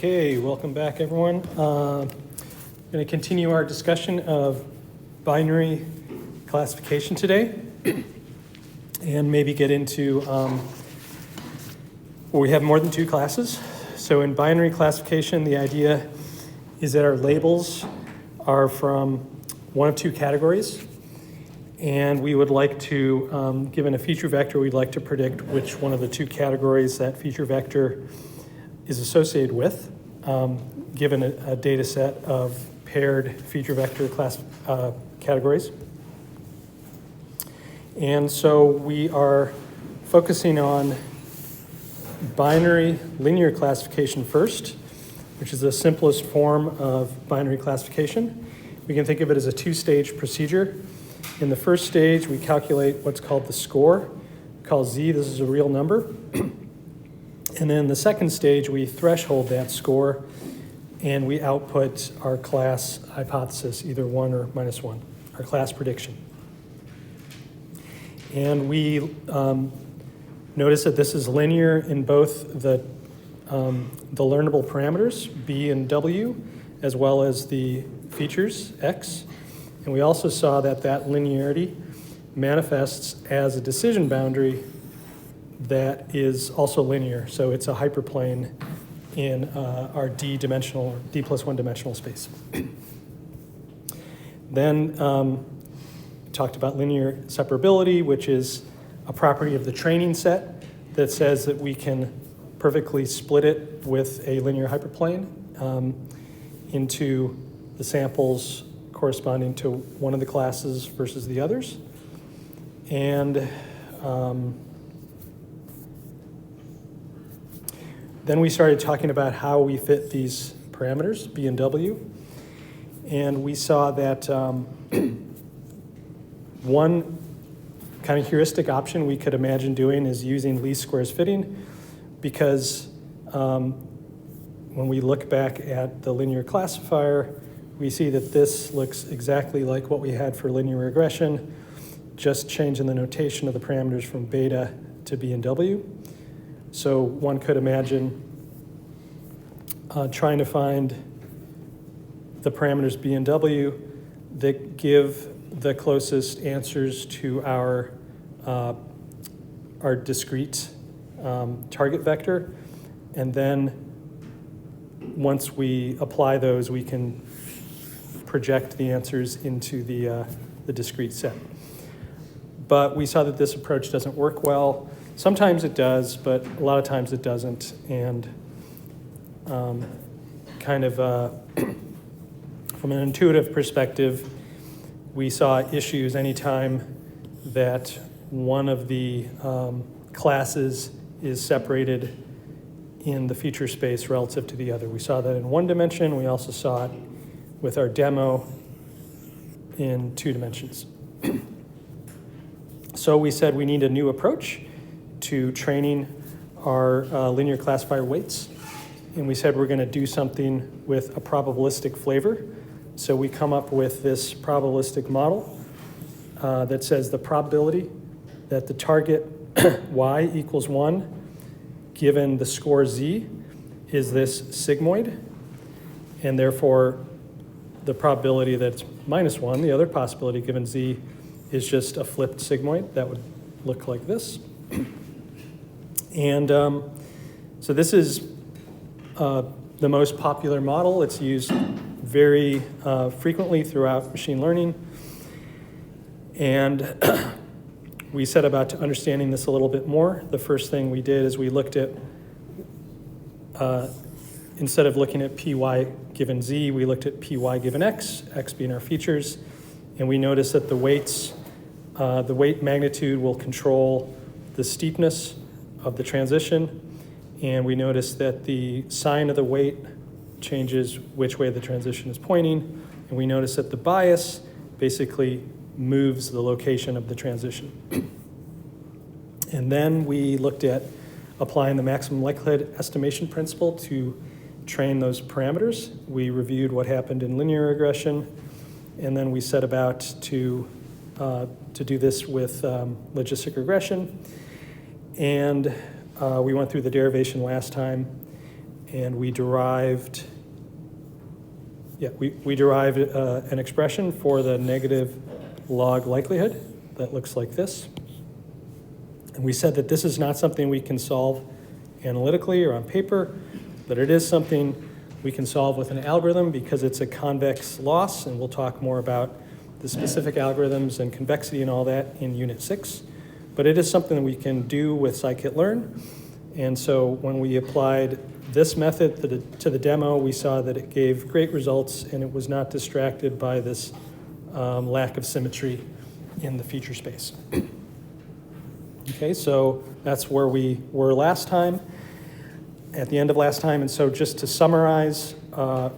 Okay, welcome back, everyone. Going to continue our discussion of binary classification today, and maybe get into we have more than two classes. So in binary classification, the idea is that our labels are from one of two categories, and we would like to, given a feature vector, we'd like to predict which one of the two categories that feature vector is associated with, given a data set of paired feature vector class categories. And so we are focusing on binary linear classification first, which is the simplest form of binary classification. We can think of it as a two-stage procedure. In the first stage, we calculate what's called the score, called Z. This is a real number. And then in the second stage, we threshold that score, and we output our class hypothesis, either 1 or -1, our class prediction. And we notice that this is linear in both the learnable parameters, B and W, as well as the features, X. And we also saw that that linearity manifests as a decision boundary that is also linear. So it's a hyperplane in our D-dimensional, or D+1 dimensional space. Then talked about linear separability, which is a property of the training set that says that we can perfectly split it with a linear hyperplane into the samples corresponding to one of the classes versus the others. And then we started talking about how we fit these parameters, B and W. And we saw that one kind of heuristic option we could imagine doing is using least squares fitting, because when we look back at the linear classifier, we see that this looks exactly like what we had for linear regression, just changing the notation of the parameters from beta to B and W. So one could imagine trying to find the parameters B and W that give the closest answers to our discrete target vector. And then once we apply those, we can project the answers into the discrete set. But we saw that this approach doesn't work well. Sometimes it does, but a lot of times it doesn't. And from an intuitive perspective, we saw issues anytime that one of the classes is separated in the feature space relative to the other. We saw that in one dimension. We also saw it with our demo in 2 dimensions. So we said we need a new approach to training our linear classifier weights. And we said we're going to do something with a probabilistic flavor. So we come up with this probabilistic model that says the probability that the target y equals 1, given the score z, is this sigmoid. And therefore, the probability that it's -1, the other possibility given z, is just a flipped sigmoid. That would look like this. And so this is the most popular model. It's used very frequently throughout machine learning. And we set about understanding this a little bit more. The first thing we did is we looked at, instead of looking at py given z, we looked at py given x being our features. And we noticed that the weights, the weight magnitude will control the steepness of the transition. And we noticed that the sign of the weight changes which way the transition is pointing. And we noticed that the bias basically moves the location of the transition. And then we looked at applying the maximum likelihood estimation principle to train those parameters. We reviewed what happened in linear regression, and then we set about to do this with logistic regression. And we went through the derivation last time, and we derived, we derived an expression for the negative log likelihood that looks like this. And we said that this is not something we can solve analytically or on paper, but it is something we can solve with an algorithm because it's a convex loss, and we'll talk more about the specific algorithms and convexity and all that in Unit 6. But it is something that we can do with scikit-learn. And so when we applied this method to the demo, we saw that it gave great results, and it was not distracted by this lack of symmetry in the feature space. Okay, so that's where we were last time, at the end of last time. And so just to summarize what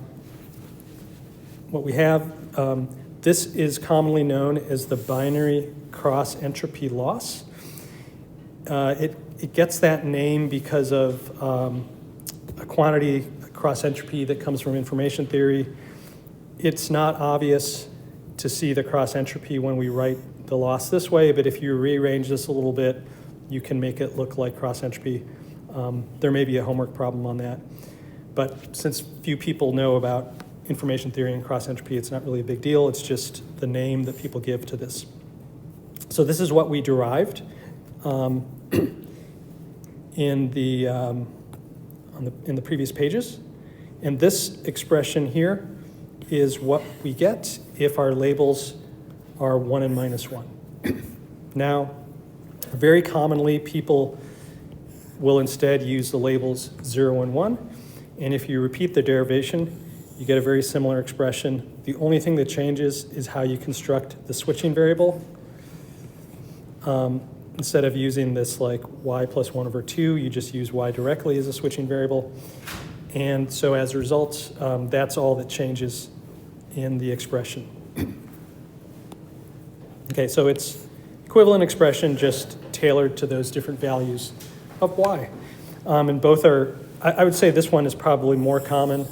we have, this is commonly known as the binary cross-entropy loss. It gets that name because of a quantity cross-entropy that comes from information theory. It's not obvious to see the cross-entropy when we write the loss this way, but if you rearrange this a little bit, you can make it look like cross-entropy. There may be a homework problem on that. But since few people know about information theory and cross-entropy, it's not really a big deal. It's just the name that people give to this. So this is what we derived in the previous pages. And this expression here is what we get if our labels are 1 and minus 1. Now, very commonly, people will instead use the labels 0 and 1. And if you repeat the derivation, you get a very similar expression. The only thing that changes is how you construct the switching variable. Instead of using this like y plus 1 over 2, you just use y directly as a switching variable. And so as a result, that's all that changes in the expression. Okay, so it's equivalent expression just tailored to those different values of y. And both are, I would say this one is probably more common,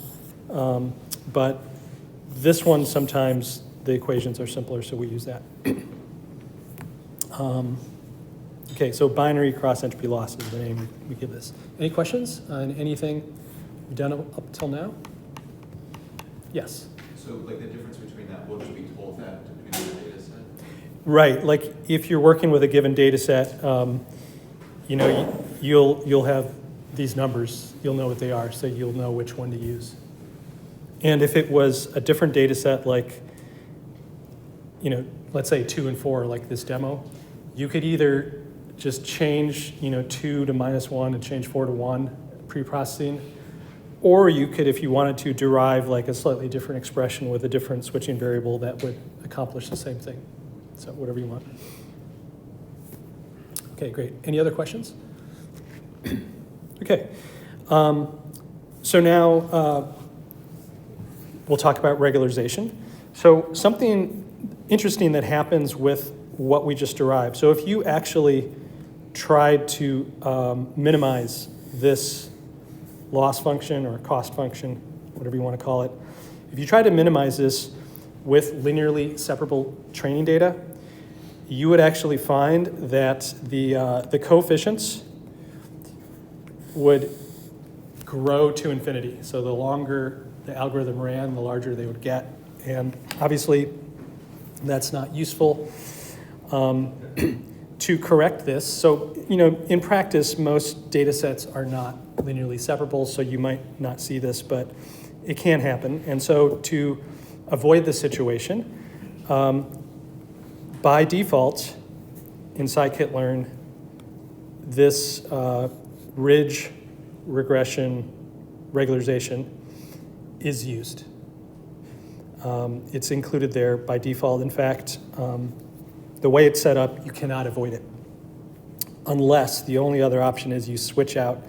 but this one sometimes the equations are simpler, so we use that. Okay, so binary cross-entropy loss is the name we give this. Any questions on anything we've done up till now? Yes? So like the difference between that, we'll just be told that between the data set? Right, like if you're working with a given data set, you know, you'll have these numbers, you'll know what they are, so you'll know which one to use. And if it was a different data set, like, you know, let's say 2 and 4, like this demo, you could either just change, you know, 2 to minus 1 and change 4 to 1 pre-processing, or you could, if you wanted to, derive like a slightly different expression with a different switching variable that would accomplish the same thing. So whatever you want. Okay, great. Any other questions? Okay. So now we'll talk about regularization. So something interesting that happens with what we just derived. So if you actually tried to minimize this loss function or cost function, whatever you want to call it, if you try to minimize this with linearly separable training data, you would actually find that the coefficients would grow to infinity. So the longer the algorithm ran, the larger they would get. And obviously, that's not useful. To correct this, so you know, in practice, most data sets are not linearly separable, so you might not see this, but it can happen. And so to avoid this situation, by default, in scikit-learn, this ridge regression regularization is used. It's included there by default. In fact, the way it's set up, you cannot avoid it, unless the only other option is you switch out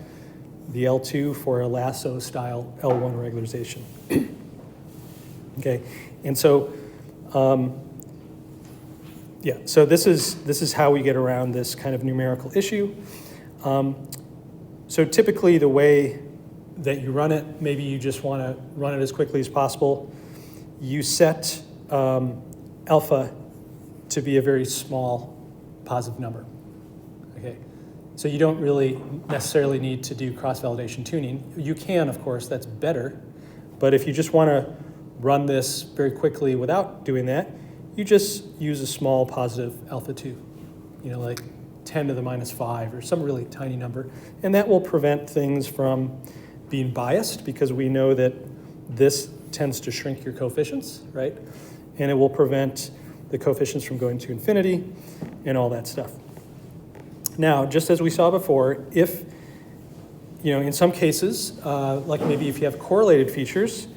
the L2 for a lasso-style L1 regularization. Okay, and so, yeah, so this is how we get around this kind of numerical issue. So typically the way that you run it, maybe you just want to run it as quickly as possible. You set alpha to be a very small positive number. Okay, So you don't really necessarily need to do cross-validation tuning. You can, of course, that's better. But if you just want to run this very quickly without doing that, you just use a small positive alpha 2, like 10 to the minus 5 or some really tiny number. And that will prevent things from being biased because we know that this tends to shrink your coefficients, right? And it will prevent the coefficients from going to infinity and all that stuff. Now, just as we saw before, if, in some cases, like maybe if you have correlated features,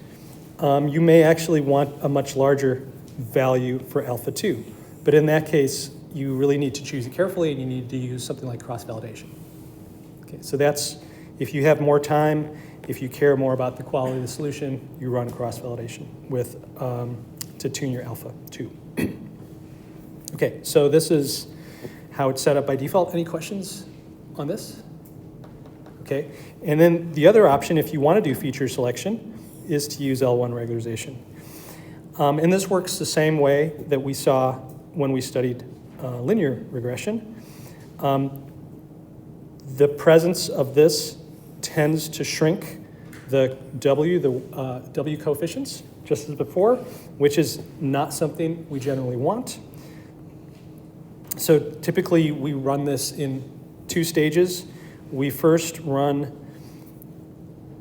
you may actually want a much larger value for alpha 2. But in that case, you really need to choose it carefully and you need to use something like cross-validation. Okay, so that's, if you have more time, if you care more about the quality of the solution, you run cross-validation with, to tune your alpha 2. Okay, so this is how it's set up by default. Any questions on this? Okay, and then the other option, if you want to do feature selection, is to use L1 regularization. And this works the same way that we saw when we studied linear regression. The presence of this tends to shrink the W coefficients, just as before, which is not something we generally want. So typically we run this in 2 stages. We first run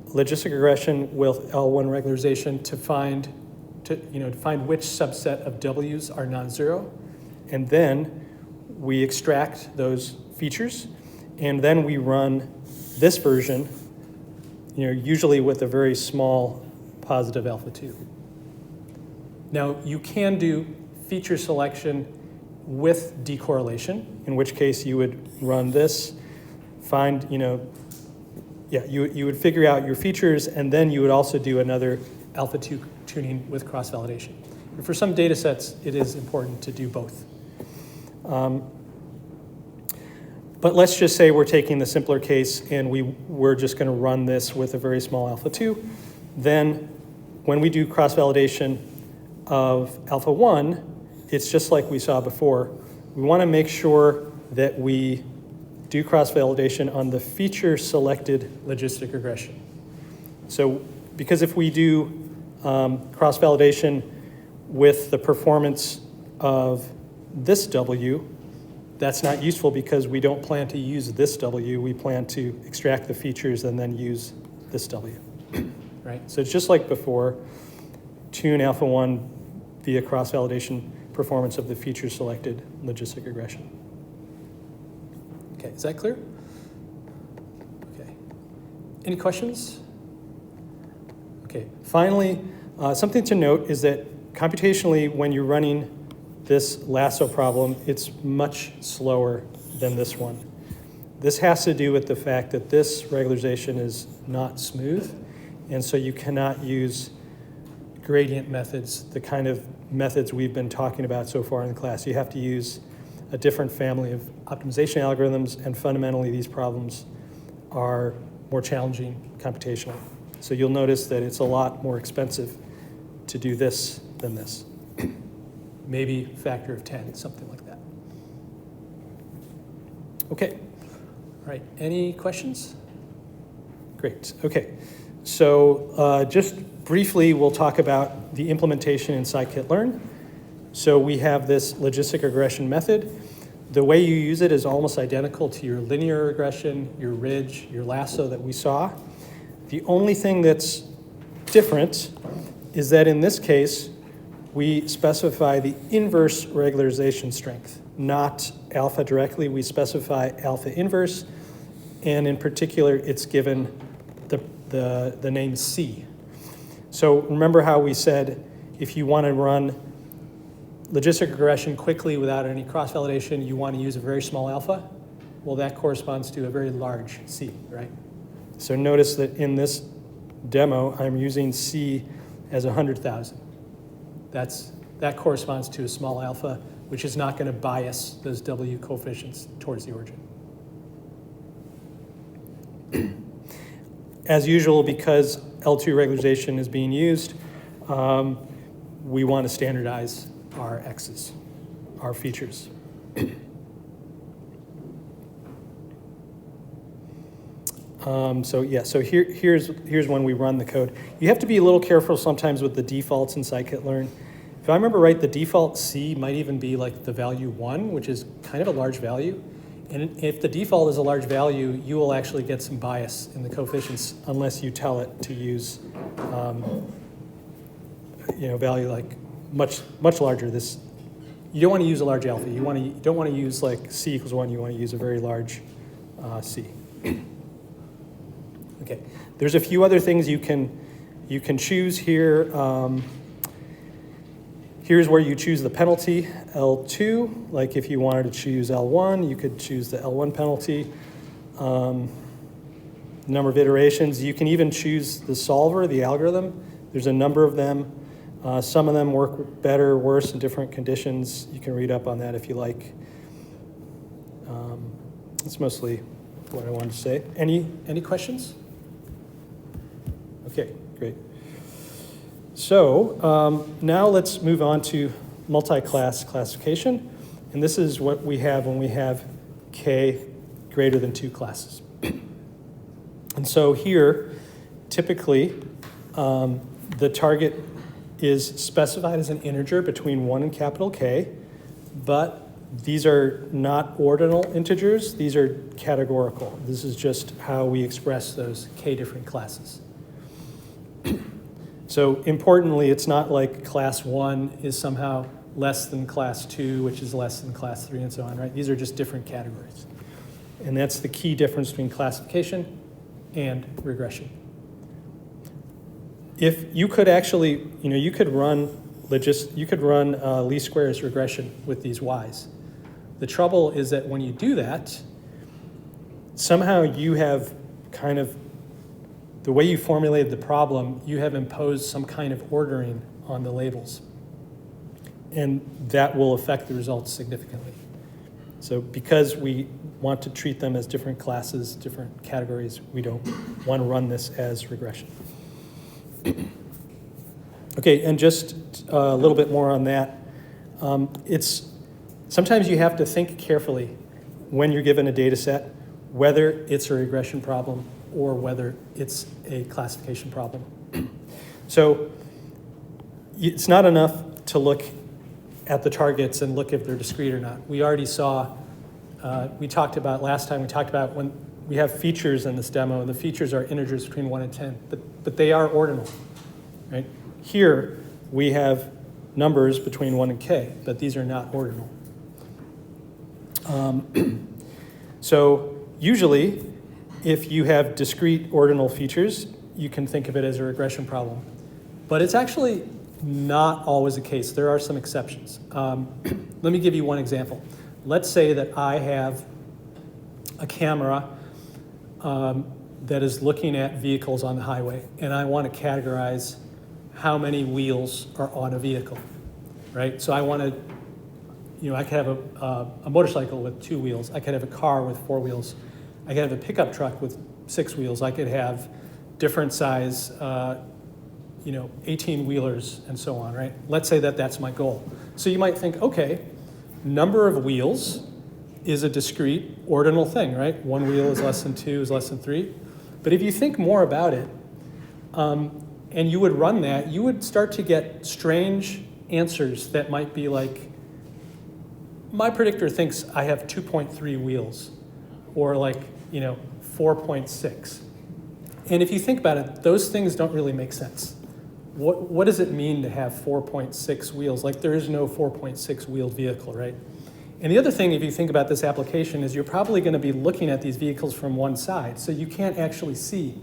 logistic regression with L1 regularization to find which subset of W's are non-zero, and then we extract those features, and then we run this version, usually with a very small positive alpha 2. Now, you can do feature selection with decorrelation, in which case you would run this, find, you would figure out your features, and then you would also do another alpha 2 tuning with cross-validation. And for some data sets, it is important to do both. But let's just say we're taking the simpler case and we're just going to run this with a very small alpha 2. Then when we do cross-validation of alpha 1, it's just like we saw before. We want to make sure that we do cross-validation on the feature-selected logistic regression. So because if we do cross-validation with the performance of this W, that's not useful because we don't plan to use this W. We plan to extract the features and then use this W, right? So it's just like before, tune alpha 1 via cross-validation performance of the feature-selected logistic regression. Okay, is that clear? Okay. Any questions? Okay, finally, something to note is that computationally, when you're running this lasso problem, it's much slower than this one. This has to do with the fact that this regularization is not smooth, and so you cannot use gradient methods, the kind of methods we've been talking about so far in the class. You have to use a different family of optimization algorithms, and fundamentally these problems are more challenging computationally. So you'll notice that it's a lot more expensive to do this than this. Maybe factor of 10, something like that. Okay, all right, any questions? Great, okay. So just briefly, we'll talk about the implementation in scikit-learn. So we have this logistic regression method. The way you use it is almost identical to your linear regression, your ridge, your lasso that we saw. The only thing that's different is that in this case, we specify the inverse regularization strength, not alpha directly. We specify alpha inverse, and in particular, it's given the name C. So remember how we said if you want to run logistic regression quickly without any cross-validation, you want to use a very small alpha? Well, that corresponds to a very large C, right? So notice that in this demo, I'm using C as 100,000. That corresponds to a small alpha, which is not going to bias those W coefficients towards the origin. As usual, because L2 regularization is being used, we want to standardize our X's, our features. So here's when we run the code. You have to be a little careful sometimes with the defaults in scikit-learn. If I remember right, the default C might even be like the value 1, which is kind of a large value. And if the default is a large value, you will actually get some bias in the coefficients unless you tell it to use value like much larger. You don't want to use a large alpha. You don't want to use like C equals 1. You want to use a very large C. Okay. There's a few other things you can choose here. Here's where you choose the penalty, L2. Like if you wanted to choose L1, you could choose the L1 penalty. Number of iterations. You can even choose the solver, the algorithm. There's a number of them. Some of them work better or worse in different conditions. You can read up on that if you like. That's mostly what I wanted to say. Any questions? Okay, great. So now let's move on to multi-class classification. And this is what we have when we have K greater than 2 classes. And so here, typically, the target is specified as an integer between 1 and capital K, but these are not ordinal integers. These are categorical. This is just how we express those K different classes. So importantly, it's not like class 1 is somehow less than class 2, which is less than class 3, and so on, right? These are just different categories. And that's the key difference between classification and regression. If you could actually, you could run least squares regression with these Ys. The trouble is that when you do that, somehow you have kind of, the way you formulated the problem, you have imposed some kind of ordering on the labels. And that will affect the results significantly. So because we want to treat them as different classes, different categories, we don't want to run this as regression. Okay, and just a little bit more on that. Sometimes you have to think carefully when you're given a data set, whether it's a regression problem or whether it's a classification problem. So it's not enough to look at the targets and look if they're discrete or not. We already saw, last time we talked about when we have features in this demo, and the features are integers between 1 and 10, but they are ordinal, right? Here, we have numbers between 1 and k, but these are not ordinal. So usually, if you have discrete ordinal features, you can think of it as a regression problem. But it's actually not always the case. There are some exceptions. Let me give you one example. Let's say that I have a camera that is looking at vehicles on the highway, and I want to categorize how many wheels are on a vehicle, right? So I want to, I could have a motorcycle with 2 wheels. I could have a car with 4 wheels. I could have a pickup truck with 6 wheels. I could have different size, 18-wheelers and so on, right? Let's say that that's my goal. So you might think, okay, number of wheels is a discrete ordinal thing, right? 1 wheel is less than 2 is less than 3. But if you think more about it, and you would run that, you would start to get strange answers that might be like, my predictor thinks I have 2.3 wheels, or like, 4.6. And if you think about it, those things don't really make sense. What does it mean to have 4.6 wheels? Like, there is no 4.6 wheeled vehicle, right? And the other thing, if you think about this application, is you're probably going to be looking at these vehicles from one side, so you can't actually see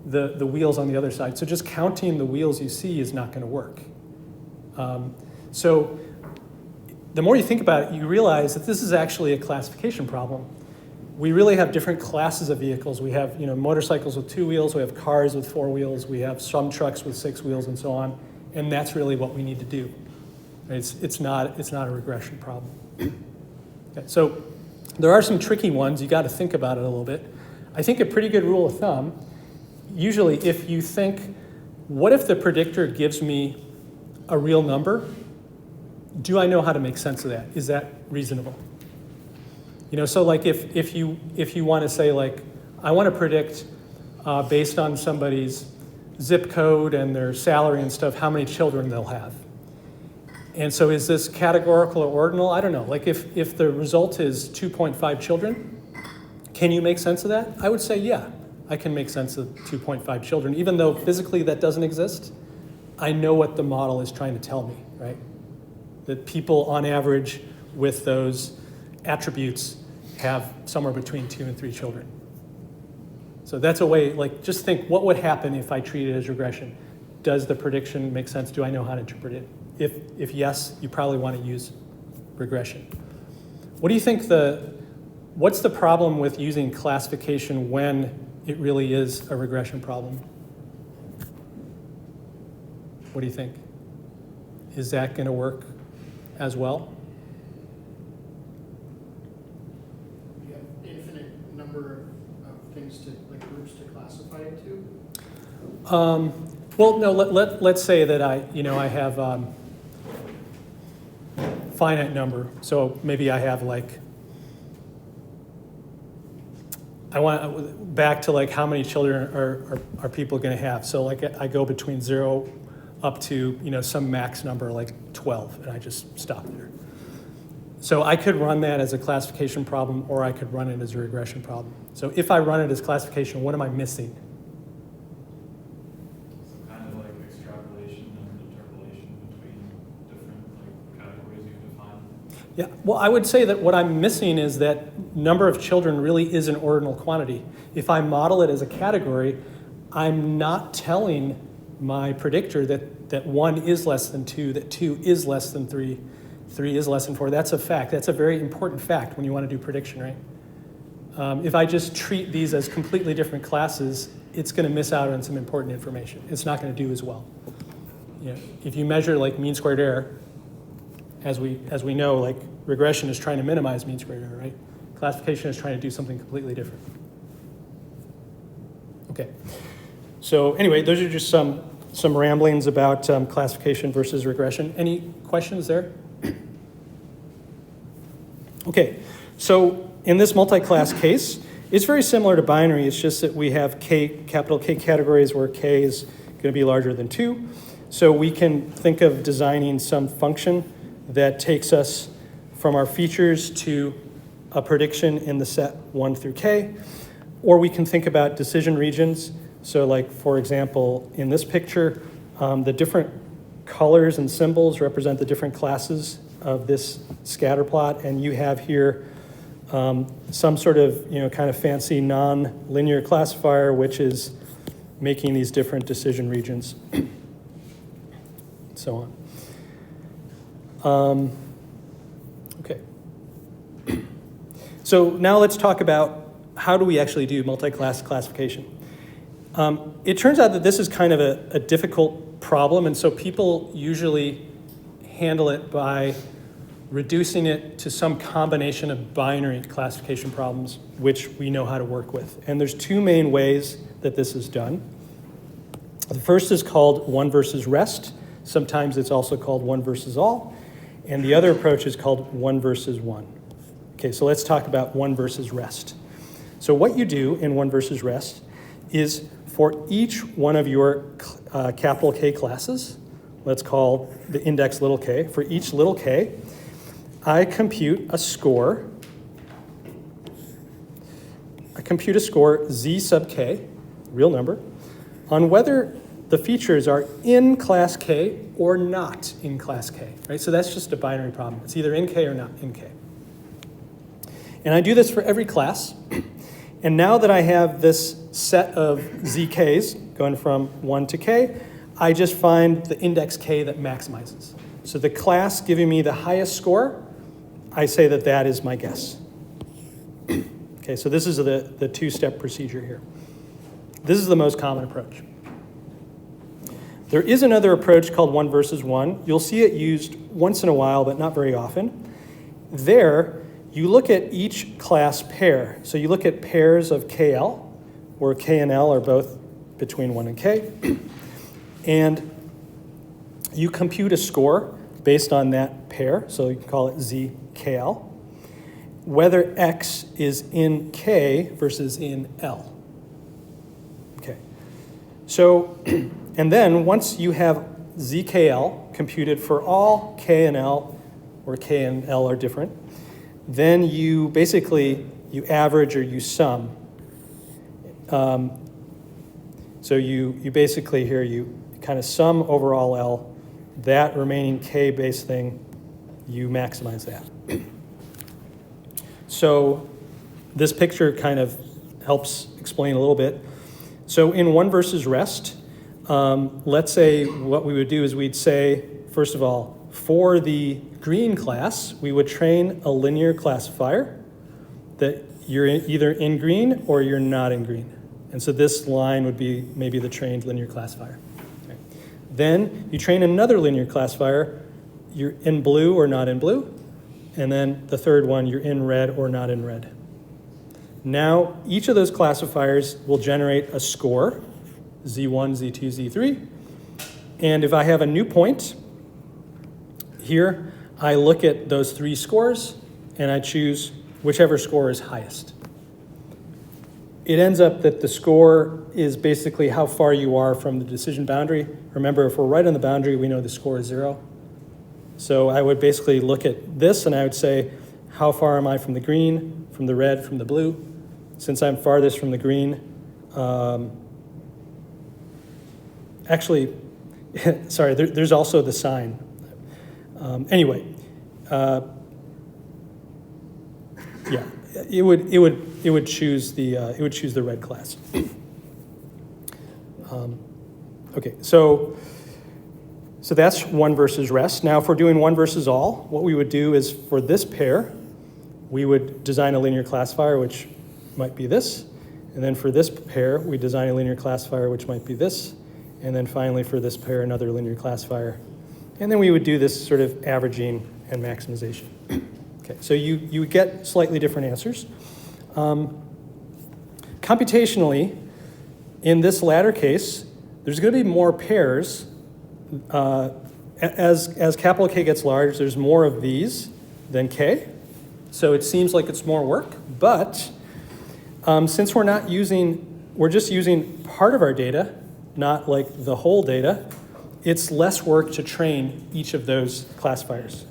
the wheels on the other side. So just counting the wheels you see is not going to work. So the more you think about it, you realize that this is actually a classification problem. We really have different classes of vehicles. We have motorcycles with 2 wheels, we have cars with 4 wheels, we have some trucks with 6 wheels and so on, and that's really what we need to do. It's not a regression problem. Okay, so there are some tricky ones. You got to think about it a little bit. I think a pretty good rule of thumb, usually if you think, what if the predictor gives me a real number? Do I know how to make sense of that? Is that reasonable? So like if you want to say like, I want to predict based on somebody's zip code and their salary and stuff, how many children they'll have. And so is this categorical or ordinal? I don't know. Like if the result is 2.5 children, can you make sense of that? I would say, yeah, I can make sense of 2.5 children. Even though physically that doesn't exist, I know what the model is trying to tell me, right? That people on average with those attributes have somewhere between 2 and 3 children. So that's a way, like, just think, what would happen if I treat it as regression? Does the prediction make sense? Do I know how to interpret it? If yes, you probably want to use regression. What do you think what's the problem with using classification when it really is a regression problem? What do you think? Is that going to work as well? You have infinite number of things to, like groups to classify it to? Well, no, let's say that I have finite number. So maybe I have like, I want back to like how many children are people going to have. So like I go between 0 up to some max number like 12, and I just stop there. So I could run that as a classification problem, or I could run it as a regression problem. So if I run it as classification, what am I missing? Kind of like extrapolation and interpolation between different categories you define. Yeah, well, I would say that what I'm missing is that number of children really is an ordinal quantity. If I model it as a category, I'm not telling my predictor that 1 is less than 2, that 2 is less than 3, 3 is less than 4. That's a fact. That's a very important fact when you want to do prediction, right? If I just treat these as completely different classes, it's going to miss out on some important information. It's not going to do as well. If you measure like mean squared error, as we know, like regression is trying to minimize mean squared error, right? Classification is trying to do something completely different. Okay. So anyway, those are just some ramblings about classification versus regression. Any questions there? Okay, so in this multi-class case, it's very similar to binary. It's just that we have capital K categories where K is going to be larger than 2. So we can think of designing some function that takes us from our features to a prediction in the set 1 through K. Or we can think about decision regions. So like, for example, in this picture, the different colors and symbols represent the different classes of this scatter plot, and you have here some sort of kind of fancy non-linear classifier which is making these different decision regions, so on. Okay. So now let's talk about how do we actually do multi-class classification. It turns out that this is kind of a difficult problem, and so people usually handle it by reducing it to some combination of binary classification problems, which we know how to work with. And there's 2 main ways that this is done. The first is called one versus rest. Sometimes it's also called one versus all. And the other approach is called one versus one. Okay, so let's talk about one versus rest. So what you do in one versus rest is for each one of your capital K classes, let's call the index little k, for each little k, I compute a score. Z sub k, real number, on whether the features are in class K or not in class K, right? So that's just a binary problem. It's either in K or not in K. And I do this for every class. And now that I have this set of ZKs going from 1 to K, I just find the index K that maximizes. So the class giving me the highest score, I say that that is my guess. Okay, so this is the 2-step procedure here. This is the most common approach. There is another approach called one versus one. You'll see it used once in a while, but not very often. There, you look at each class pair. So you look at pairs of KL, where K and L are both between 1 and K. And you compute a score based on that pair. So you can call it ZKL. Whether X is in K versus in L. So, and then once you have ZKL computed for all K and L, where K and L are different, then you basically, you average or you sum. So you basically here, you kind of sum over all L, that remaining K base thing, you maximize that. So this picture kind of helps explain a little bit. So in one versus rest, let's say what we would do is we'd say, first of all, for the green class, we would train a linear classifier that you're either in green or you're not in green. And so this line would be maybe the trained linear classifier. Okay. Then you train another linear classifier, you're in blue or not in blue. And then the third one, you're in red or not in red. Now, each of those classifiers will generate a score, Z1, Z2, Z3. And if I have a new point, here I look at those three scores and I choose whichever score is highest. It ends up that the score is basically how far you are from the decision boundary. Remember, if we're right on the boundary, we know the score is 0. So I would basically look at this and I would say, how far am I from the green, from the red, from the blue? Since I'm farthest from the green, actually, sorry, there's also the sign. Anyway, yeah, it would choose the red class. Okay, so that's one versus rest. Now, if we're doing one versus all, what we would do is for this pair, we would design a linear classifier, which might be this. And then for this pair, we design a linear classifier, which might be this. And then finally, for this pair, another linear classifier. And then we would do this sort of averaging and maximization. Okay, so you get slightly different answers. Computationally, in this latter case, there's going to be more pairs. As capital K gets large, there's more of these than K. So it seems like it's more work. But since we're just using part of our data, not like the whole data, it's less work to train each of those classifiers.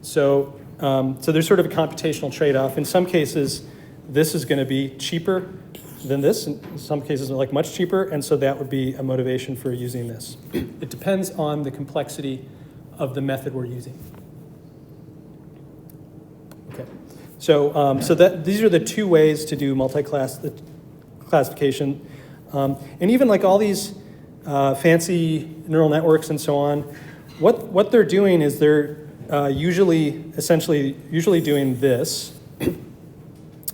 So there's sort of a computational trade-off. In some cases, this is going to be cheaper than this. In some cases, like much cheaper, and so that would be a motivation for using this. It depends on the complexity of the method we're using. Okay, so these are the two ways to do multi-class classification, and even like all these fancy neural networks and so on, what they're doing is they're usually doing this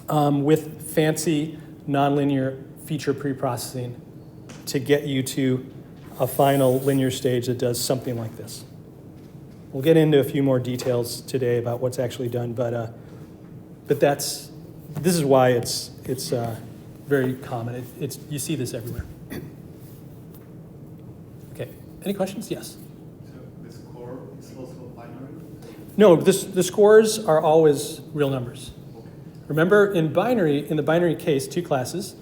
with fancy nonlinear feature preprocessing to get you to a final linear stage that does something like this. We'll get into a few more details today about what's actually done, but this is why it's very common. You see this everywhere. Okay, any questions? Yes. So the score is also binary? No, the scores are always real numbers. Remember, in the binary case, two classes,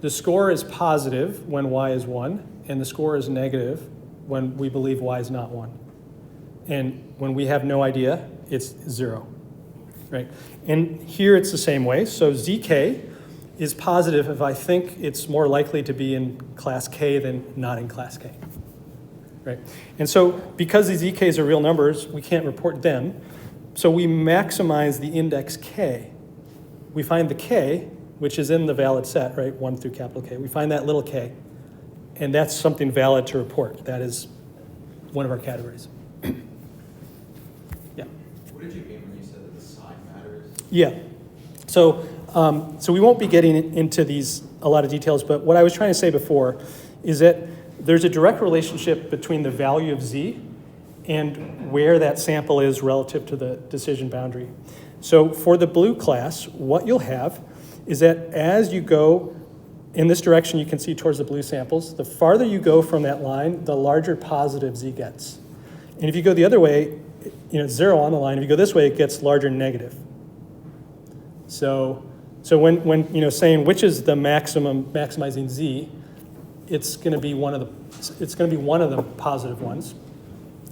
the score is positive when y is 1, and the score is negative when we believe y is not 1. And when we have no idea, it's 0, right? And here it's the same way. So zk is positive if I think it's more likely to be in class K than not in class K, right? And so because these zk's are real numbers, we can't report them. So we maximize the index K. We find the K, which is in the valid set, right, 1 through capital K. We find that little k, and that's something valid to report. That is one of our categories. Yeah. What did you mean when you said that the sign matters? Yeah. So we won't be getting into a lot of details, but what I was trying to say before is that there's a direct relationship between the value of z and where that sample is relative to the decision boundary. So for the blue class, what you'll have is that as you go in this direction, you can see towards the blue samples, the farther you go from that line, the larger positive z gets. And if you go the other way, it's 0 on the line. If you go this way, it gets larger negative. So when saying which is the maximizing z, it's going to be one of the positive ones.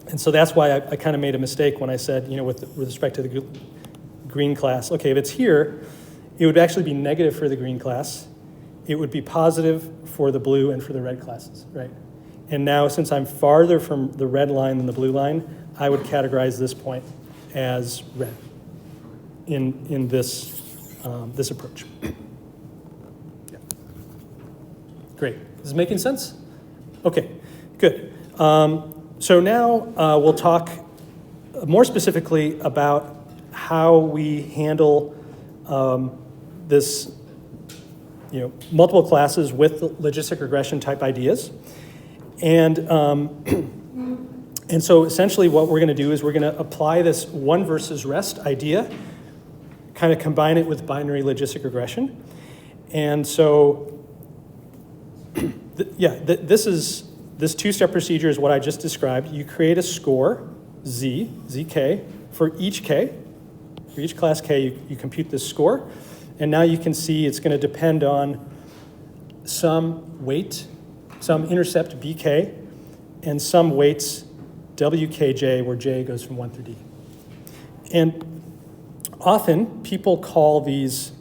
And so that's why I kind of made a mistake when I said, with respect to the green class, okay, if it's here, it would actually be negative for the green class. It would be positive for the blue and for the red classes, right? And now, since I'm farther from the red line than the blue line, I would categorize this point as red in this this approach. Yeah. Great. Is this making sense? Okay, good. So now we'll talk more specifically about how we handle this, multiple classes with logistic regression type ideas. And so essentially what we're going to do is we're going to apply this one versus rest idea, kind of combine it with binary logistic regression. And so, this two-step procedure is what I just described. You create a score, zk, for each k. For each class k, you compute this score. And now you can see it's going to depend on some weight, some intercept bk, and some weights wkj, where j goes from 1 through d. And often people call these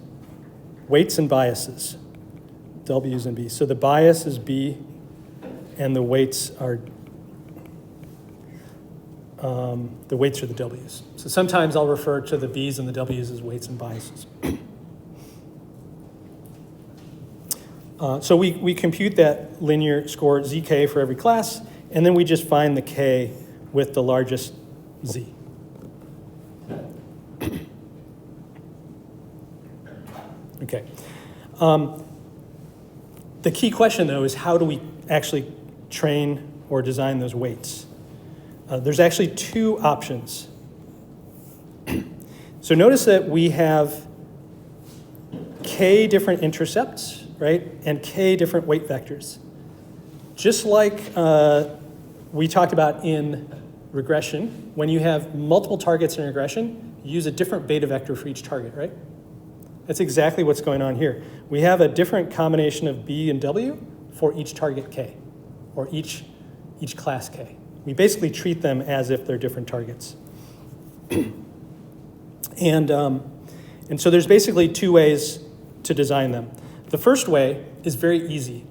weights and biases, w's and b's. So the bias is b, and the weights are the w's. So sometimes I'll refer to the b's and the w's as weights and biases. So we compute that linear score zk for every class, and then we just find the k with the largest z. Okay. The key question, though, is how do we actually train or design those weights? There's actually two options. So notice that we have k different intercepts, right, and k different weight vectors. Just like we talked about in regression, when you have multiple targets in regression, you use a different beta vector for each target, right? That's exactly what's going on here. We have a different combination of b and w for each target k, or each class k. We basically treat them as if they're different targets. And so there's basically two ways to design them. The first way is very easy.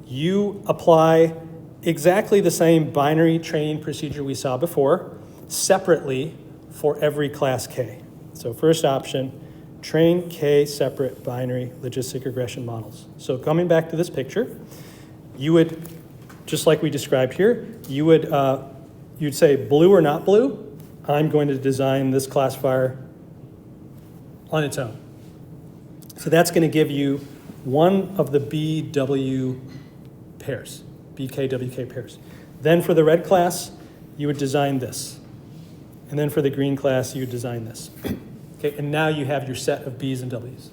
You apply exactly the same binary training procedure we saw before, separately for every class k. So first option, train k separate binary logistic regression models. So coming back to this picture, you would, just like we described here, you'd say blue or not blue, I'm going to design this classifier on its own. So that's going to give you one of the BW pairs, BK-WK pairs. Then for the red class, you would design this. And then for the green class, you would design this. Okay, and now you have your set of B's and W's.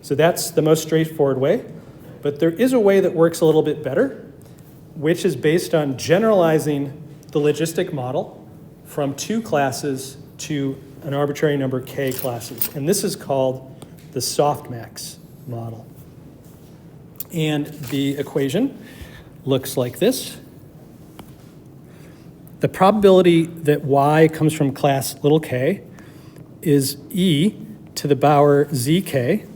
So that's the most straightforward way. But there is a way that works a little bit better, which is based on generalizing the logistic model from two classes to an arbitrary number k classes. And this is called the softmax model. And the equation looks like this. The probability that y comes from class little k is e to the power zk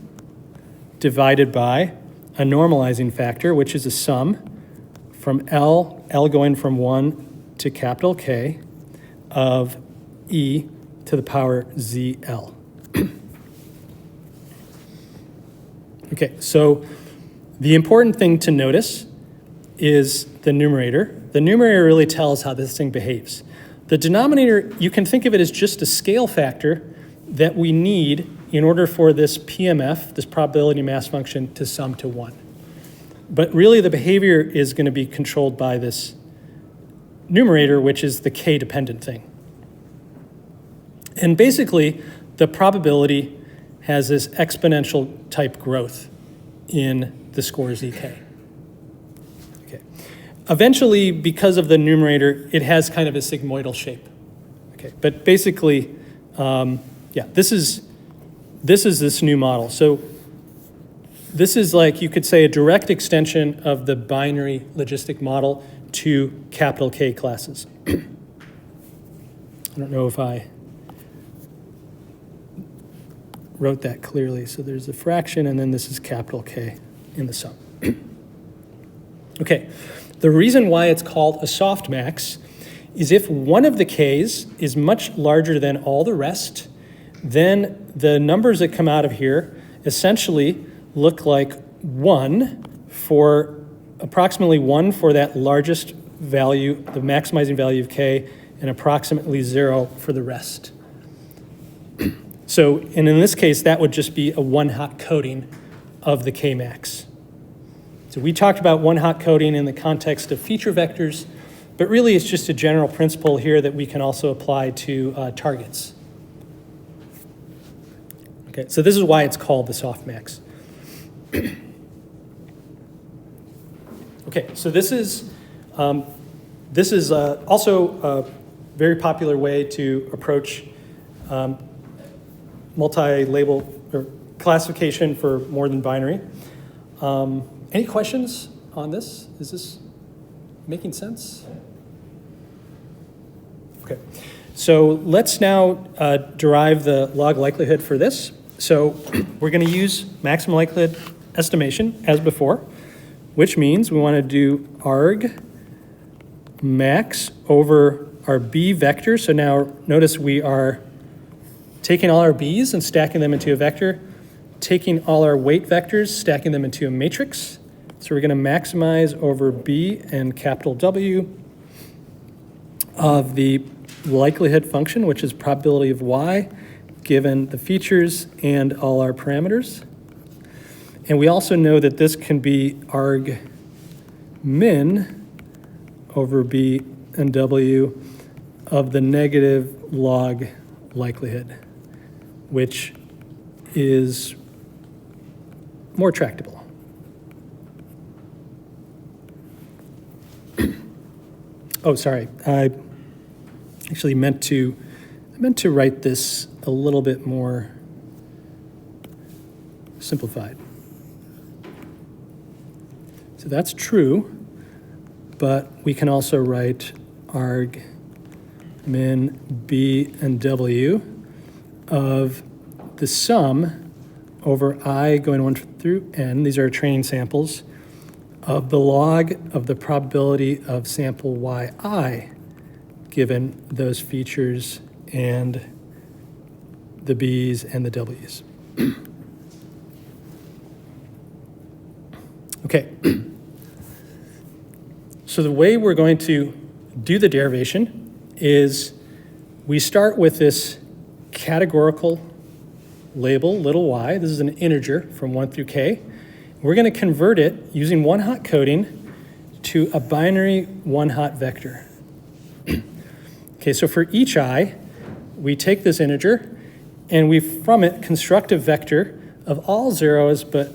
divided by a normalizing factor, which is a sum from L going from 1 to capital K, of e to the power zl. Okay, so the important thing to notice is the numerator. The numerator really tells how this thing behaves. The denominator, you can think of it as just a scale factor that we need in order for this PMF, this probability mass function, to sum to 1. But really the behavior is going to be controlled by this numerator, which is the k-dependent thing. And basically, the probability has this exponential type growth in the score zk. Okay. Eventually, because of the numerator, it has kind of a sigmoidal shape. Okay. But basically, this is this new model. So This is like, you could say, a direct extension of the binary logistic model to capital K classes. I don't know if I wrote that clearly. So there's a fraction, and then this is capital K in the sum. Okay, the reason why it's called a softmax is if one of the K's is much larger than all the rest, then the numbers that come out of here essentially look like 1 for approximately 1 for that largest value, the maximizing value of K, and approximately 0 for the rest. So, and in this case, that would just be a one-hot coding of the K-max. So we talked about one-hot coding in the context of feature vectors, but really it's just a general principle here that we can also apply to targets. Okay, so this is why it's called the softmax. Okay, so this is also a very popular way to approach multi-label or classification for more than binary. Any questions on this? Is this making sense? Okay, so let's now derive the log likelihood for this. So we're going to use maximum likelihood estimation as before, which means we want to do arg max over our b vector. So now notice we are taking all our b's and stacking them into a vector, taking all our weight vectors, stacking them into a matrix. So we're going to maximize over b and capital W of the likelihood function, which is probability of y, given the features and all our parameters. And we also know that this can be arg min over b and w of the negative log likelihood, which is more tractable. Oh, sorry. I actually meant to write this a little bit more simplified. So that's true, but we can also write arg min b and w of the sum over I going 1 through n, these are training samples, of the log of the probability of sample yi given those features and the b's and the w's. Okay, so the way we're going to do the derivation is we start with this categorical label, little y. This is an integer from 1 through k. We're going to convert it using one-hot coding to a binary one-hot vector. Okay, so for each I, we take this integer and we from it construct a vector of all zeros but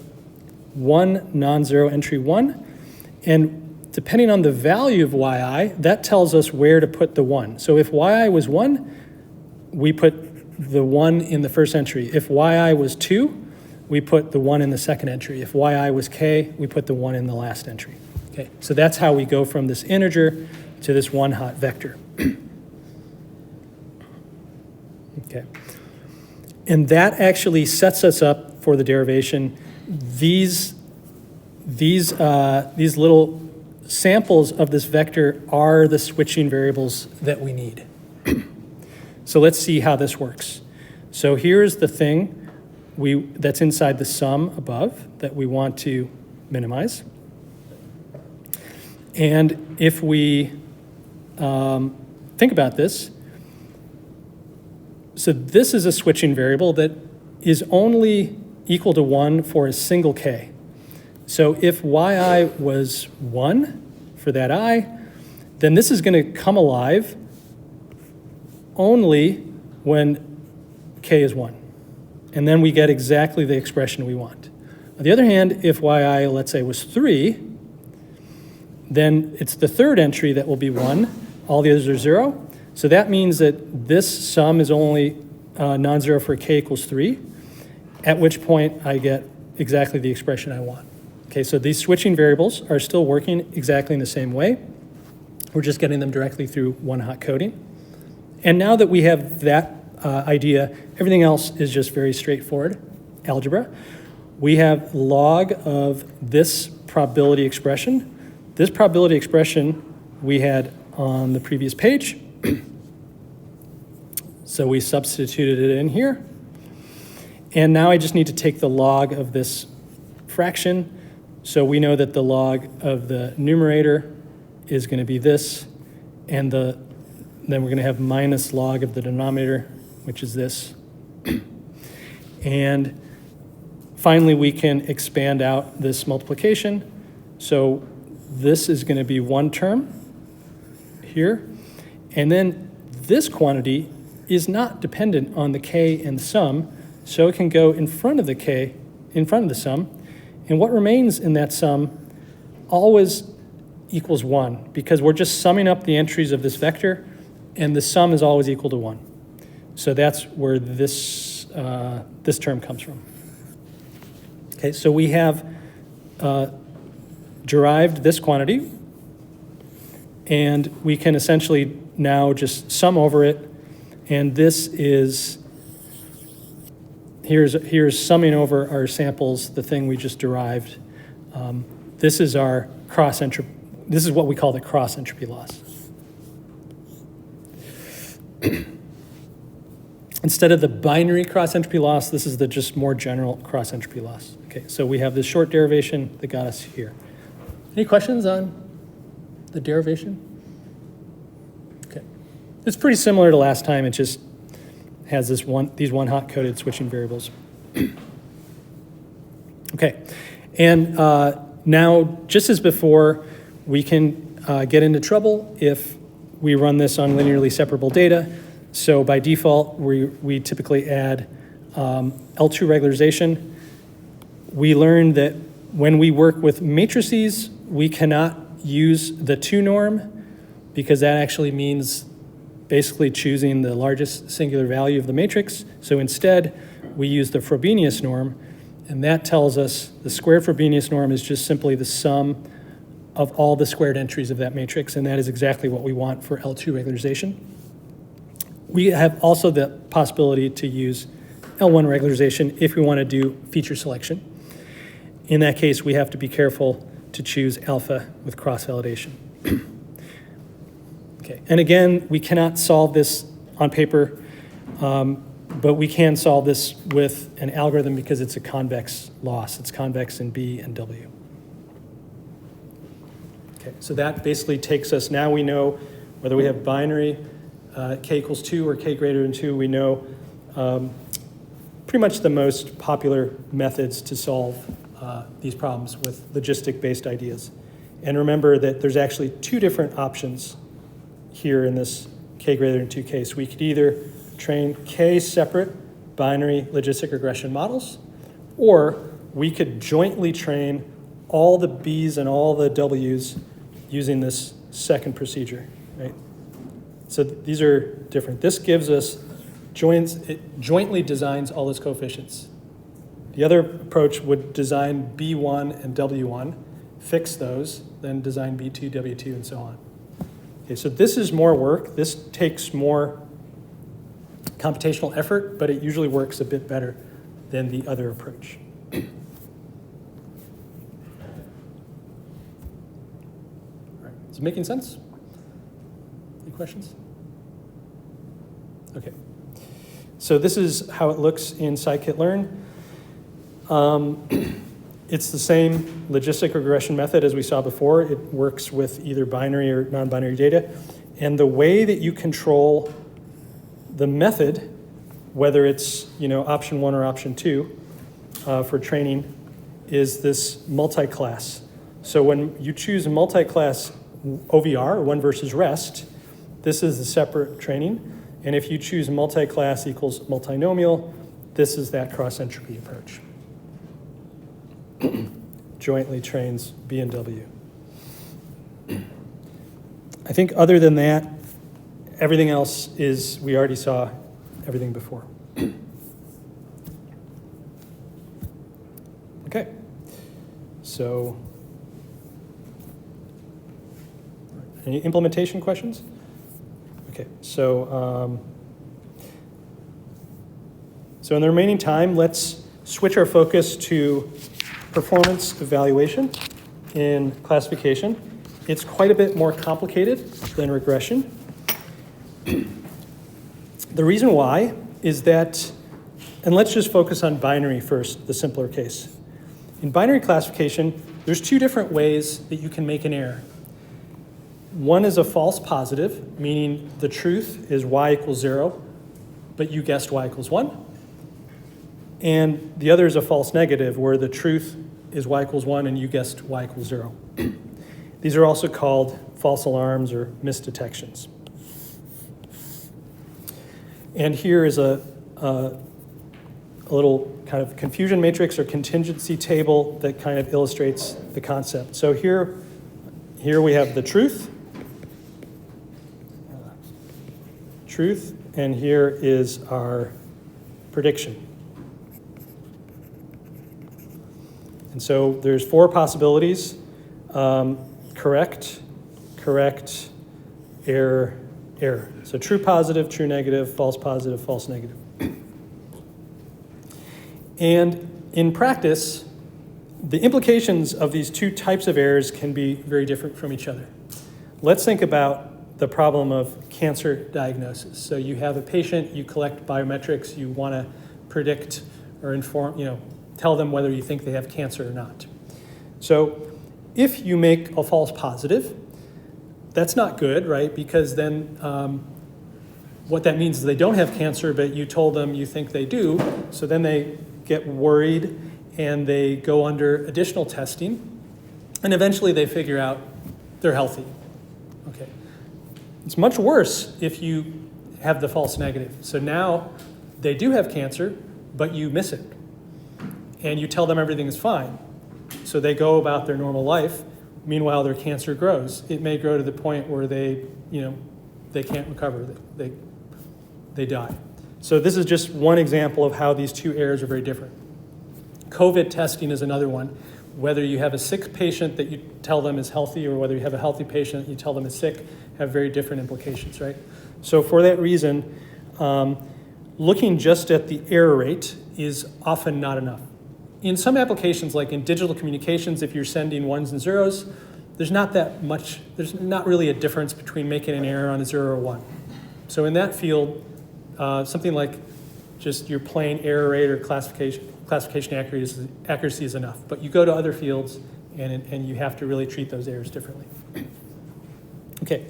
one non-zero entry 1. And depending on the value of yi, that tells us where to put the 1. So if yi was 1, we put the 1 in the first entry. If yi was 2, we put the 1 in the second entry. If yi was k, we put the 1 in the last entry. Okay, so that's how we go from this integer to this one-hot vector. Okay, and that actually sets us up for the derivation. These little samples of this vector are the switching variables that we need. So let's see how this works. So here's the thing that's inside the sum above that we want to minimize. And if we think about this, so this is a switching variable that is only equal to 1 for a single k. So if yi was 1 for that I, then this is going to come alive only when k is 1. And then we get exactly the expression we want. On the other hand, if yi, let's say, was 3, then it's the third entry that will be 1. All the others are 0. So that means that this sum is only non-zero for k equals 3, at which point I get exactly the expression I want. Okay, so these switching variables are still working exactly in the same way. We're just getting them directly through one-hot coding. And now that we have that idea, everything else is just very straightforward algebra. We have log of this probability expression. This probability expression we had on the previous page. So we substituted it in here. And now I just need to take the log of this fraction. So we know that the log of the numerator is going to be this, and then we're going to have minus log of the denominator, which is this. And finally, we can expand out this multiplication. So this is going to be one term here. And then this quantity is not dependent on the k and the sum, so it can go in front of the k, in front of the sum. And what remains in that sum always equals 1, because we're just summing up the entries of this vector, and the sum is always equal to 1. So that's where this term comes from. Okay, so we have derived this quantity, and we can essentially now just sum over it, and this is, here's summing over our samples, the thing we just derived. This is our cross-entropy, this is what we call the cross-entropy loss. Instead of the binary cross-entropy loss, this is the just more general cross-entropy loss. Okay, so we have this short derivation that got us here. Any questions on the derivation? Okay, it's pretty similar to last time. It just has these one-hot coded switching variables. Okay, and now, just as before, we can get into trouble if we run this on linearly separable data. So by default, we typically add L2 regularization. We learned that when we work with matrices, we cannot use the 2 norm, because that actually means basically choosing the largest singular value of the matrix. So instead, we use the Frobenius norm, and that tells us the squared Frobenius norm is just simply the sum of all the squared entries of that matrix, and that is exactly what we want for L2 regularization. We have also the possibility to use L1 regularization if we want to do feature selection. In that case, we have to be careful to choose alpha with cross-validation. Okay, and again, we cannot solve this on paper, but we can solve this with an algorithm because it's a convex loss. It's convex in B and W. Okay, so that basically takes us, now we know whether we have binary k equals 2 or k greater than 2, we know pretty much the most popular methods to solve these problems with logistic-based ideas. And remember that there's actually 2 different options here in this k greater than 2 case. We could either train k separate binary logistic regression models, or we could jointly train all the b's and all the w's using this second procedure, right? So these are different. This gives us it jointly designs all its coefficients. The other approach would design B1 and W1, fix those, then design B2, W2, and so on. Okay, so this is more work. This takes more computational effort, but it usually works a bit better than the other approach. All right, is it making sense? Any questions? Okay. So this is how it looks in scikit-learn. It's the same logistic regression method as we saw before. It works with either binary or non-binary data. And the way that you control the method, whether it's option 1 or option 2 for training, is this multi-class. So when you choose a multi-class OVR, one versus rest, this is the separate training. And if you choose multi-class equals multinomial, this is that cross-entropy approach. Jointly trains B and W. I think other than that, everything else is, we already saw everything before. Okay. So, any implementation questions? Okay, so in the remaining time, let's switch our focus to performance evaluation in classification. It's quite a bit more complicated than regression. The reason why is that, and let's just focus on binary first, the simpler case. In binary classification, there's two different ways that you can make an error. One is a false positive, meaning the truth is y equals 0, but you guessed y equals 1. And the other is a false negative, where the truth is y equals 1 and you guessed y equals 0. These are also called false alarms or misdetections. And here is a little kind of confusion matrix or contingency table that kind of illustrates the concept. So here we have the truth, and here is our prediction. And so there's 4 possibilities: correct, error, error. So true positive, true negative, false positive, false negative. And in practice, the implications of these two types of errors can be very different from each other. Let's think about the problem of cancer diagnosis. So you have a patient, you collect biometrics, you want to predict or inform, tell them whether you think they have cancer or not. So if you make a false positive, that's not good, right? Because then what that means is they don't have cancer, but you told them you think they do. So then they get worried and they go under additional testing. And eventually they figure out they're healthy. Okay. It's much worse if you have the false negative. So now they do have cancer, but you miss it. And you tell them everything is fine. So they go about their normal life. Meanwhile, their cancer grows. It may grow to the point where they can't recover. They die. So this is just one example of how these two errors are very different. COVID testing is another one. Whether you have a sick patient that you tell them is healthy or whether you have a healthy patient that you tell them is sick have very different implications, right? So for that reason, looking just at the error rate is often not enough. In some applications, like in digital communications, if you're sending ones and zeros, there's not really a difference between making an error on a 0 or 1. So in that field, something like just your plain error rate or classification accuracy is enough. But you go to other fields and you have to really treat those errors differently. Okay,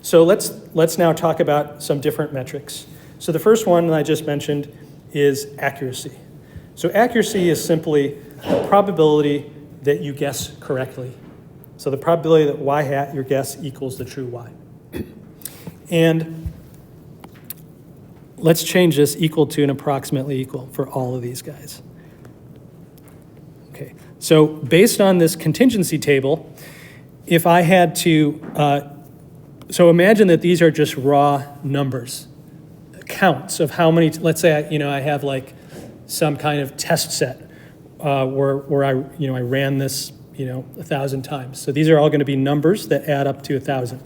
so let's now talk about some different metrics. So the first one that I just mentioned is accuracy. So accuracy is simply the probability that you guess correctly. So the probability that y hat, your guess, equals the true y. And let's change this equal to and approximately equal for all of these guys. Okay, so based on this contingency table, if I had to, so imagine that these are just raw numbers, counts of how many, let's say I have like some kind of test set where I ran this 1,000 times. So these are all going to be numbers that add up to 1,000.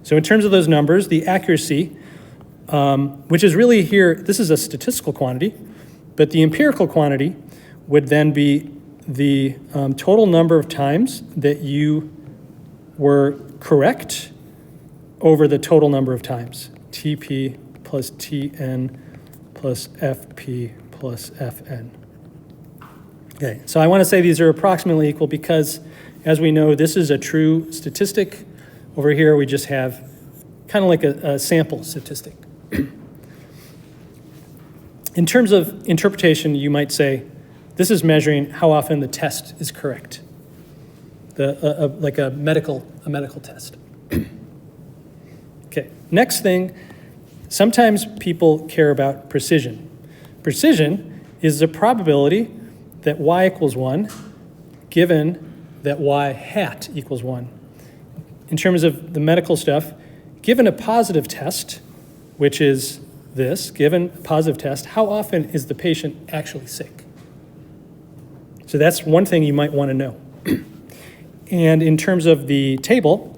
So in terms of those numbers, the accuracy, which is really here, this is a statistical quantity, but the empirical quantity would then be the total number of times that you were correct over the total number of times, TP plus TN plus FP plus Fn. Okay, so I want to say these are approximately equal because, as we know, this is a true statistic. Over here, we just have kind of like a sample statistic. In terms of interpretation, you might say, this is measuring how often the test is correct, like a medical test. Okay, next thing, sometimes people care about precision. Precision is the probability that y equals 1 given that y hat equals 1. In terms of the medical stuff, given a positive test, which is this, given a positive test, how often is the patient actually sick? So that's one thing you might want to know. And in terms of the table,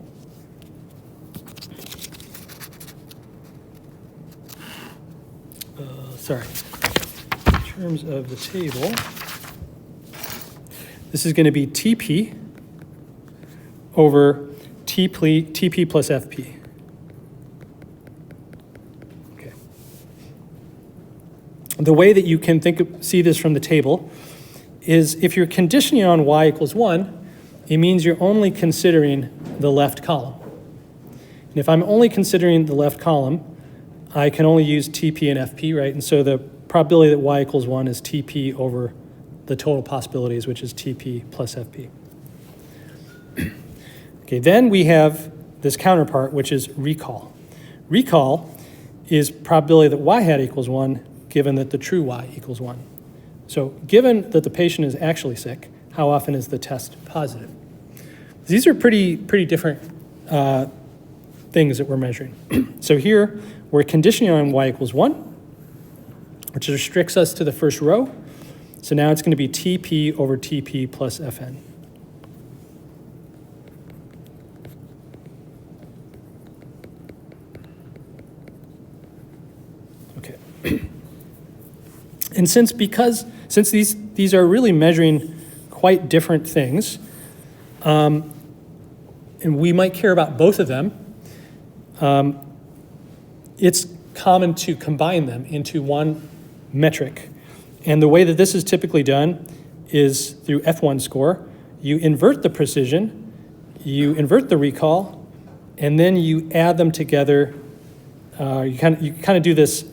in terms of the table, this is going to be TP over TP plus FP. Okay. The way that you can see this from the table is if you're conditioning on y equals 1, it means you're only considering the left column. And if I'm only considering the left column, I can only use TP and FP, right? And so the probability that y equals 1 is TP over the total possibilities, which is TP plus FP. Okay, then we have this counterpart, which is recall. Recall is probability that y hat equals 1, given that the true y equals 1. So given that the patient is actually sick, how often is the test positive? These are pretty different things that we're measuring. So here, we're conditioning on y equals 1, which restricts us to the first row. So now it's going to be TP over TP plus FN. Okay. And since these are really measuring quite different things, and we might care about both of them, it's common to combine them into one metric. And the way that this is typically done is through F1 score. You invert the precision, you invert the recall, and then you add them together. You kind of do this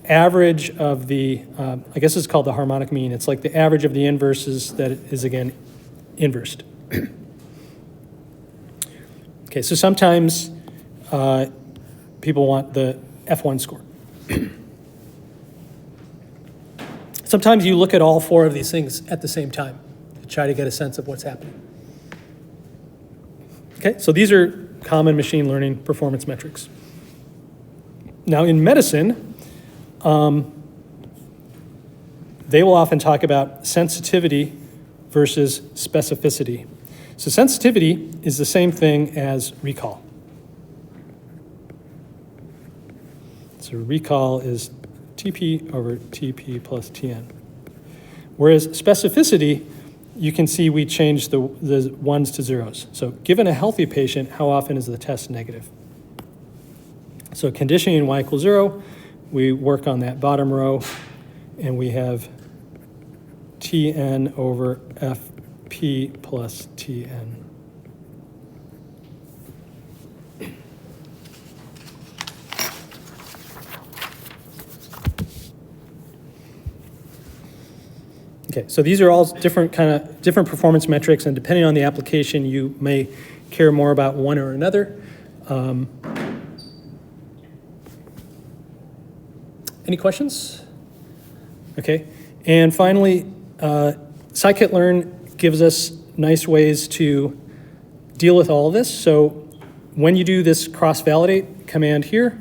average of the, I guess it's called the harmonic mean. It's like the average of the inverses that is, again, inversed. Okay, so sometimes people want the F1 score. Sometimes you look at all four of these things at the same time to try to get a sense of what's happening. Okay, so these are common machine learning performance metrics. Now in medicine, they will often talk about sensitivity versus specificity. So sensitivity is the same thing as recall. So recall is TP over TP plus TN. Whereas specificity, you can see we change the ones to zeros. So given a healthy patient, how often is the test negative? So conditioning y equals 0, we work on that bottom row, and we have TN over FP plus TN. Okay, so these are all different performance metrics, and depending on the application, you may care more about one or another. Any questions? Okay, and finally, scikit-learn gives us nice ways to deal with all of this. So when you do this cross-validate command here,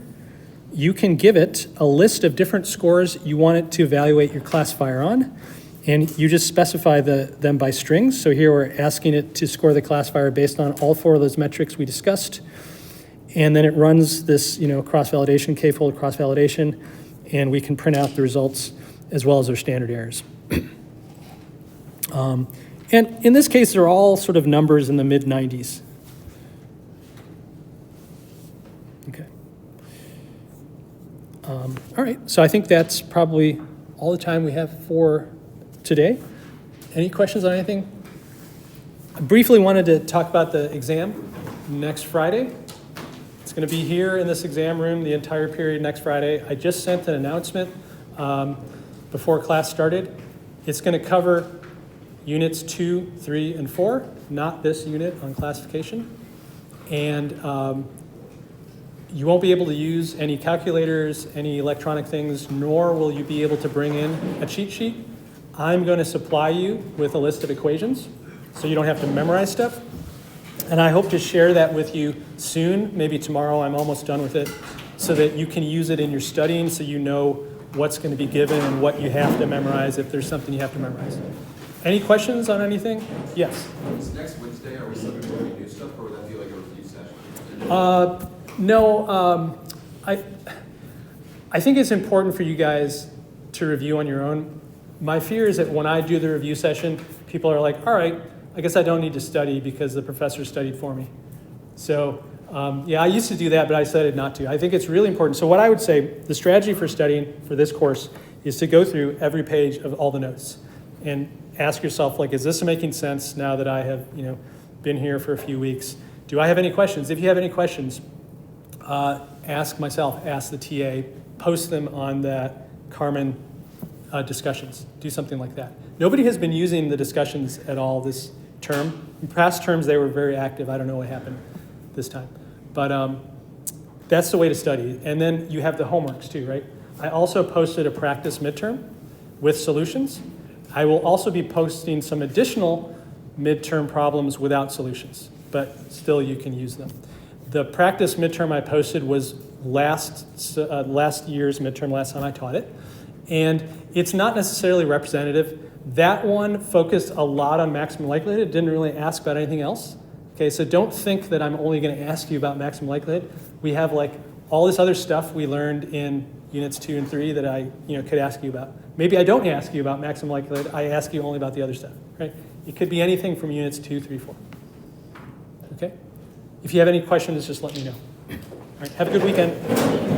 you can give it a list of different scores you want it to evaluate your classifier on, and you just specify them by strings. So here we're asking it to score the classifier based on all four of those metrics we discussed, and then it runs this cross-validation, k-fold cross-validation, and we can print out the results as well as their standard errors. And in this case, they're all sort of numbers in the mid-90s. Okay. All right, so I think that's probably all the time we have for today. Any questions on anything? I briefly wanted to talk about the exam next Friday. It's going to be here in this exam room the entire period next Friday. I just sent an announcement before class started. It's going to cover units 2, 3, and 4, not this unit on classification. And you won't be able to use any calculators, any electronic things, nor will you be able to bring in a cheat sheet. I'm going to supply you with a list of equations so you don't have to memorize stuff. And I hope to share that with you soon, maybe tomorrow. I'm almost done with it, so that you can use it in your studying so you know what's going to be given and what you have to memorize if there's something you have to memorize. Any questions on anything? Yes. This next Wednesday, are we still going to review stuff, or would that be like a review session? No, I think it's important for you guys to review on your own. My fear is that when I do the review session, people are like, all right, I guess I don't need to study because the professor studied for me. So yeah, I used to do that, but I decided not to. I think it's really important. So what I would say, the strategy for studying for this course is to go through every page of all the notes and ask yourself, like, is this making sense now that I have, been here for a few weeks? Do I have any questions? If you have any questions, ask myself, ask the TA, post them on that Carmen discussions. Do something like that. Nobody has been using the discussions at all this term. In past terms, they were very active. I don't know what happened this time. But that's the way to study. And then you have the homeworks too, right? I also posted a practice midterm with solutions. I will also be posting some additional midterm problems without solutions, but still you can use them. The practice midterm I posted was last year's midterm, last time I taught it. And it's not necessarily representative. That one focused a lot on maximum likelihood. It didn't really ask about anything else. Okay, so don't think that I'm only going to ask you about maximum likelihood. We have like all this other stuff we learned in units 2 and 3 that I could ask you about. Maybe I don't ask you about maximum likelihood. I ask you only about the other stuff, right? It could be anything from units 2, 3, 4. Okay? If you have any questions, just let me know. All right, have a good weekend.